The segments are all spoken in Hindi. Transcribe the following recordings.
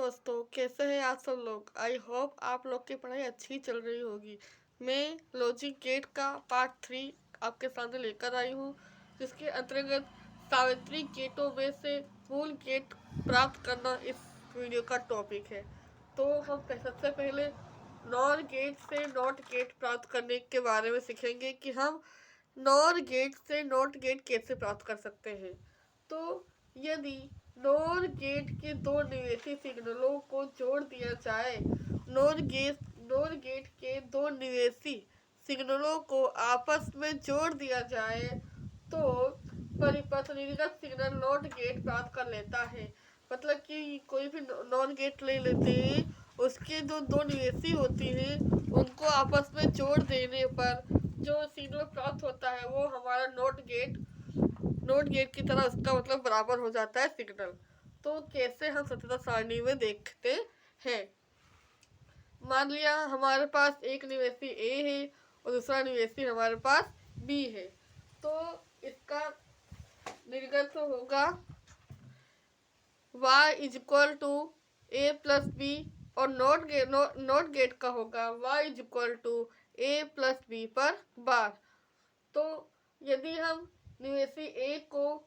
दोस्तों, कैसे हैं आप सब लोग। आई होप आप लोग की पढ़ाई अच्छी चल रही होगी। मैं लॉजिक गेट का पार्ट 3 आपके सामने लेकर आई हूँ, जिसके अंतर्गत सावित्री गेटों में से मूल गेट प्राप्त करना इस वीडियो का टॉपिक है। तो हम सबसे पहले नॉर गेट से नॉट गेट प्राप्त करने के बारे में सीखेंगे कि हम नॉर गेट से नॉट गेट कैसे प्राप्त कर सकते हैं। तो यदि नॉर गेट के दो निवेशी सिग्नलों को जोड़ दिया जाए, नॉर गेट के दो निवेशी सिग्नलों को आपस में जोड़ दिया जाए तो परिपथ निर्गत सिग्नल नॉट गेट प्राप्त कर लेता है। मतलब कि कोई भी नॉर गेट ले लेते हैं, उसके जो दो निवेशी होती हैं उनको आपस में जोड़ देने पर जो सिग्नल प्राप्त होता है वो हमारा नोट गेट की तरह उसका मतलब बराबर हो जाता है सिग्नल। तो कैसे हम सत्यता सारणी में देखते हैं। मान लिया हमारे पास एक निवेशी ए है और दूसरा निवेशी हमारे पास बी है, तो इसका निर्गत होगा y is equal to A plus B, और नॉट गेट का होगा y is equal to A plus B पर बार। तो यदि हम निवेशी ए को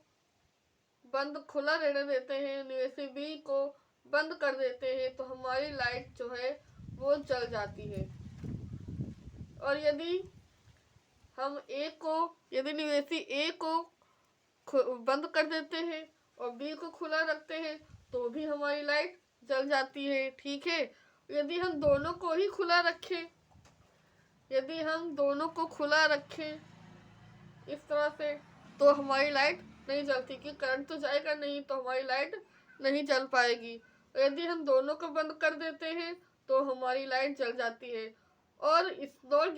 बंद खुला रहने देते हैं, निवेशी बी को बंद कर देते हैं, तो हमारी लाइट जो है वो जल जाती है। और यदि निवेशी ए को बंद कर देते हैं और बी को खुला रखते हैं तो भी हमारी लाइट जल जाती है। ठीक है, यदि हम दोनों को ही खुला रखें, इस तरह से, तो हमारी लाइट नहीं जलती, कि करंट तो जाएगा नहीं तो हमारी लाइट नहीं जल पाएगी। यदि हम दोनों को बंद कर देते हैं तो हमारी लाइट जल जाती है। और इस नॉट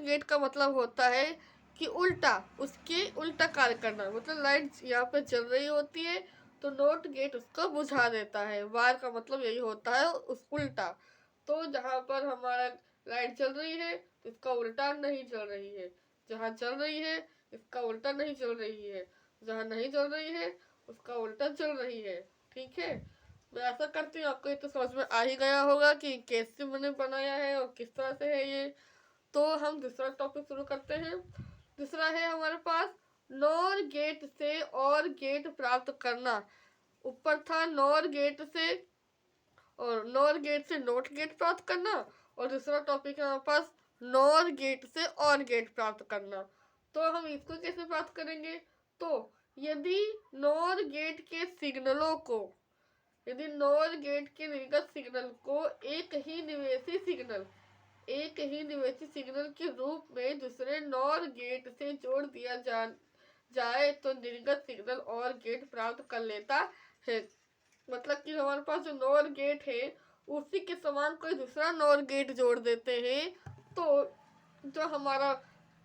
गेट का मतलब होता है कि उसके उल्टा कार्य करना। मतलब लाइट यहाँ पे जल रही होती है तो नॉट गेट उसको बुझा देता है। वायर का मतलब यही होता है, उस उल्टा। तो जहाँ पर हमारा लाइट जल रही है तो इसका उल्टा नहीं जल रही है, जहाँ चल रही है इसका उल्टा नहीं चल रही है, जहाँ नहीं चल रही है उसका उल्टा चल रही है। ठीक है, मैं ऐसा करती हूँ आपको ये तो समझ में आ ही गया होगा कि कैसे मैंने बनाया है और किस तरह से है ये। तो हम दूसरा टॉपिक शुरू करते हैं। दूसरा है हमारे पास नॉर गेट से और गेट प्राप्त करना। ऊपर था नॉर गेट से नॉट गेट प्राप्त करना, और दूसरा टॉपिक है हमारे पास नॉर गेट से और गेट प्राप्त करना। तो हम इसको कैसे प्राप्त करेंगे। तो यदि नॉर गेट के निर्गत सिग्नल को एक ही निवेशी सिग्नल के रूप में दूसरे नॉर गेट से जोड़ दिया जाए तो निर्गत सिग्नल और गेट प्राप्त कर लेता है। मतलब कि हमारे पास जो नॉर गेट है उसी के समान कोई दूसरा नॉर गेट जोड़ देते हैं तो जो हमारा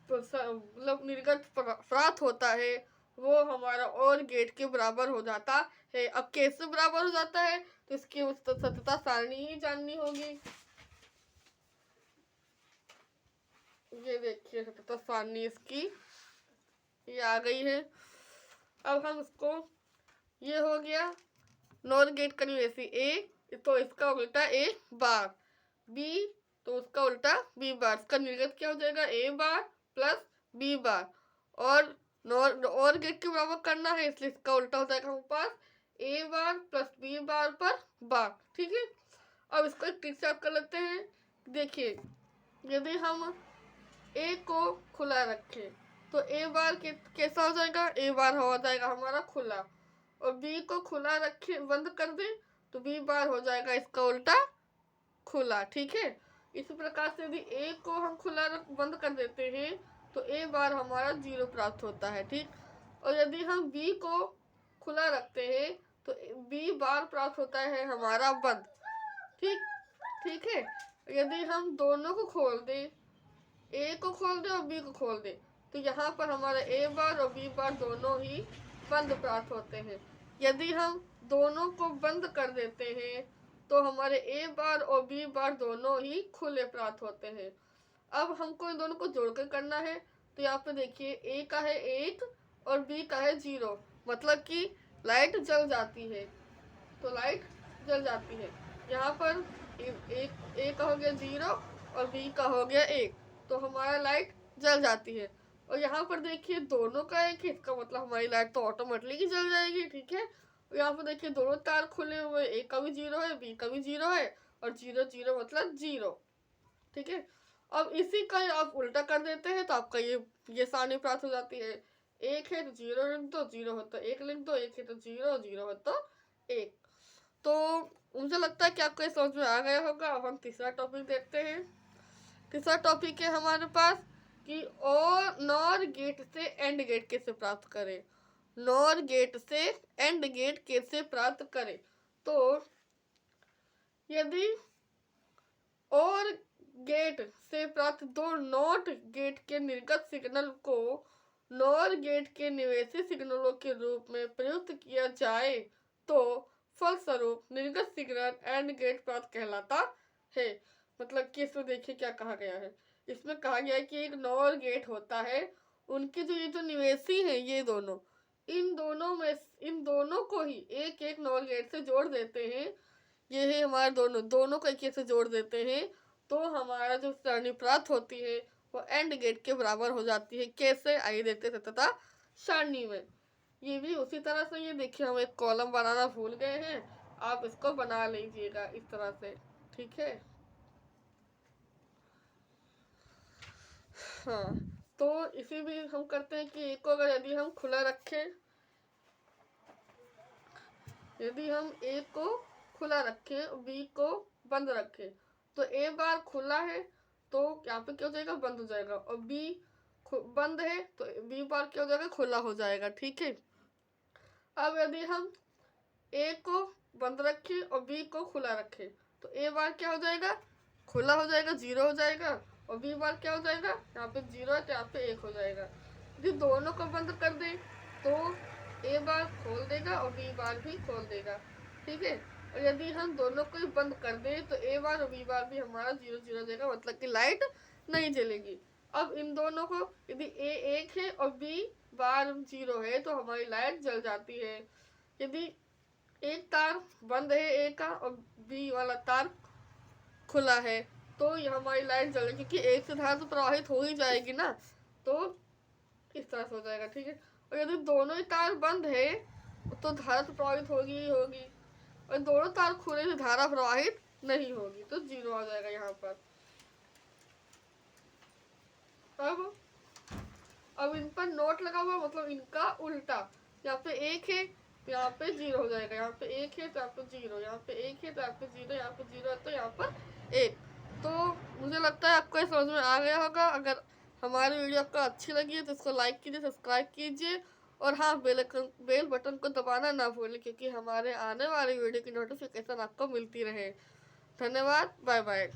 मतलब निर्गत प्राप्त होता है वो हमारा और गेट के बराबर हो जाता है। अब कैसे बराबर हो जाता है तो इसकी सत्यता सारणी ही जाननी होगी। ये देखिए सत्यता सारणी इसकी ये आ गई है। अब हम इसको, ये हो गया नॉर गेट का निवेशी ए, तो इसका उल्टा ए बार, बी तो उसका उल्टा बी बार। इसका निर्गत क्या हो जाएगा, ए बार प्लस बी बार। और गेट के बराबर करना है इसलिए इसका उल्टा हो जाएगा हमारे पास ए बार प्लस बी बार पर बार। ठीक है, अब इसको एक ट्रिक से आप कर लेते हैं। देखिए, यदि हम ए को खुला रखें तो ए बार कैसा हो जाएगा, ए बार हो जाएगा हमारा खुला, और बी को खुला रखे बंद कर दें तो बी बार हो जाएगा इसका उल्टा खुला। ठीक है, इसी प्रकार से यदि ए को हम बंद कर देते हैं तो ए बार हमारा 0 प्राप्त होता है। ठीक, और यदि हम बी को खुला रखते हैं तो बी बार प्राप्त होता है हमारा बंद। ठीक है, यदि हम दोनों को खोल दें, ए को खोल दे और बी को खोल दे, तो यहाँ पर हमारा ए बार और बी बार दोनों ही बंद प्राप्त होते हैं। यदि हम दोनों को बंद कर देते हैं तो हमारे ए बार और बी बार दोनों ही खुले प्राप्त होते हैं। अब हमको इन दोनों को जोड़कर करना है। तो यहाँ पे देखिए, ए का है 1 और बी का है 0, मतलब कि लाइट जल जाती है। तो लाइट जल जाती है। यहाँ पर ए का हो गया 0 और बी का हो गया 1, तो हमारा लाइट जल जाती है। और यहाँ पर देखिए दोनों का एक है, इसका मतलब हमारी लाइट तो ऑटोमेटिकली जल जाएगी, ठीक है। और यहाँ पर देखिए दोनों तार खुले हुए, ए का भी 0 है, बी का भी 0 है, और 0 0 मतलब 0, ठीक है। अब इसी का आप उल्टा कर देते हैं तो आपका ये सारणी प्राप्त हो जाती है। एक है तो 0 लिख दो, 0 हो तो 1 लिख दो, 1 है तो 0, 0 हो तो 1। तो मुझे लगता है कि आपको ये समझ में आ गया होगा। अब हम तीसरा टॉपिक देखते हैं। तीसरा टॉपिक है हमारे पास कि और नॉर गेट से एंड गेट कैसे प्राप्त करें। नॉर गेट से एंड गेट कैसे प्राप्त करें। तो यदि और गेट से प्राप्त दो नॉट गेट के निर्गत सिग्नल को नॉर गेट के निवेशी सिग्नलों के रूप में प्रयुक्त किया जाए तो फलस्वरूप निर्गत सिग्नल एंड गेट प्राप्त कहलाता है। मतलब कि इसमें देखिए क्या कहा गया है। इसमें कहा गया है कि एक नॉर गेट होता है, उनके जो ये जो निवेशी हैं ये दोनों, इन दोनों को ही एक एक नॉर गेट से जोड़ देते हैं। ये है हमारे दोनों को एक से जोड़ देते हैं तो हमारा जो सरणी प्राप्त होती है वो एंड गेट के बराबर हो जाती है। कैसे, आइए देखते हैं तथा सारणी में। ये भी उसी तरह से, ये देखिए हम एक कॉलम बनाना भूल गए हैं, आप इसको बना लीजिएगा इस तरह से, ठीक है। हाँ, तो इसी भी हम करते हैं कि एक को अगर यदि हम खुला रखें, यदि हम ए को खुला रखें बी को बंद रखें तो ए बार खुला है तो यहाँ पे क्या हो जाएगा, बंद हो जाएगा, और बी बंद है तो बी बार क्या हो जाएगा, खुला हो जाएगा, ठीक है। अब यदि हम ए को बंद रखें और बी को खुला रखें तो ए बार क्या हो जाएगा, खुला हो जाएगा, 0 हो जाएगा, और बी बार क्या हो जाएगा, यहाँ पे 0 है तो यहाँ पे 1 हो जाएगा। यदि दोनों को बंद कर दे तो ए बार खोल देगा और बी बार भी खोल देगा, ठीक है। और यदि हम दोनों को ही बंद कर दे तो ए बार और बी बार भी हमारा 0 0 देगा, मतलब कि लाइट नहीं जलेगी। अब इन दोनों को यदि ए 1 है और बी बार 0 है तो हमारी लाइट जल जाती है। यदि एक तार बंद है ए का और बी वाला तार खुला है तो ये हमारी लाइट जलेगी, क्योंकि एक से धारा तो प्रवाहित हो ही जाएगी ना, तो इस तरह से हो जाएगा, ठीक है। और यदि दोनों ही तार बंद है तो धारा तो प्रवाहित होगी ही होगी, और दोनों तार खुले से धारा प्रवाहित नहीं होगी, तो 0 आ जाएगा यहाँ पर। अब इन पर नोट लगा हुआ, मतलब इनका उल्टा, यहाँ पे 1 है तो यहाँ पे 0 हो जाएगा, यहाँ पे 1 है तो यहाँ पे 0, यहाँ पे 1 है तो यहाँ पे 0, यहाँ पे 0 है तो यहाँ पर 1। तो मुझे लगता है आपको ये समझ में आ गया होगा। अगर हमारी वीडियो आपको अच्छी लगी है तो इसको लाइक कीजिए, सब्सक्राइब कीजिए, और हाँ बेल बटन को दबाना ना भूलें, क्योंकि हमारे आने वाली वीडियो की नोटिफिकेशन आपको मिलती रहे। धन्यवाद, बाय बाय।